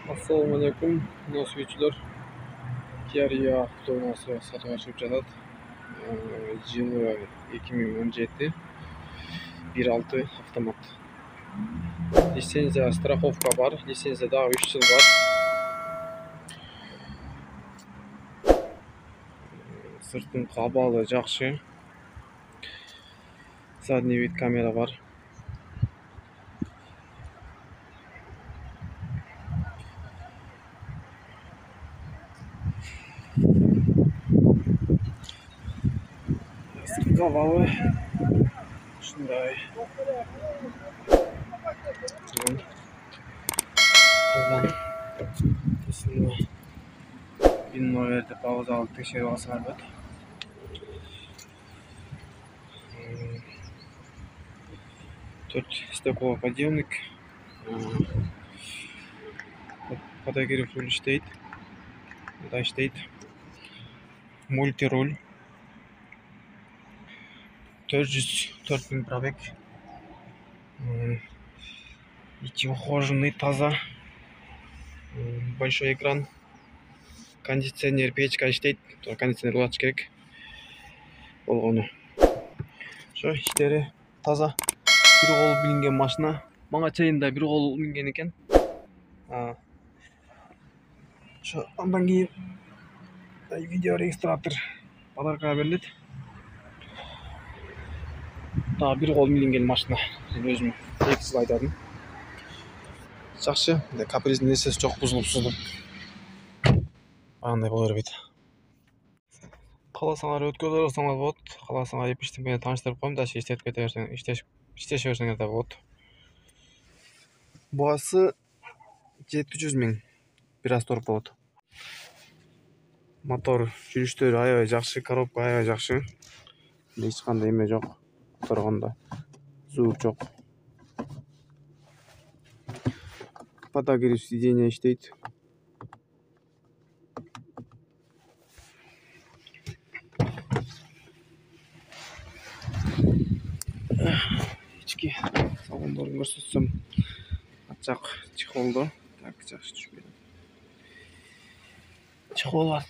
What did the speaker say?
Assalamu alaikum, nasıl Kia Rio avtomobilini satışa çıkıp жатат. Жылы 2017 1.6 автомат. Лицензия, страховка бар, лицензия дагы 3 жыл бар. Сыртын кабалы жакшы. Задний вид камера бар. Кабалы ушундай. Бинноерди пауза алып текшерип алсаңар болот. Төрт стеклоподъемник. Подогрев руль иштейт. Мында иштейт. Мультируль. 404 000 пробег. Ичи ухоженный, таза. Большой экран. Кондиционер, печка иштейт. Кондиционер улатыш керек болгону. Ошо иштери таза. Бир кол минген машина. Мага чейин да бир кол минген экен. Ошо андан кийин видео регистратор подаркага берилет. Daha bir kol minген машина. Мен өзүм 2 жыл айдадым. Жакшы, каприздин нерсеси жок, бузулуп. Андай боло бербейт. Кааласаңар өткөрүп алсаңар болот. Кааласаңар эпичтик менен тааныштырып коем, дальше иштетип кете берсең, иштеше берсеңер да болот. Баасы 700 000. Бир аз торп болот. Мотор жүрүштөрү аябай жакшы, коробка аябай жакшы. Эч кандай эме жок. Турганда звук жок. Подогрев сиденья иштейт. Ички салондорун көрсөтсөм, ачак чехолдо. Так, жакшы түшпөйт. Чехол бар.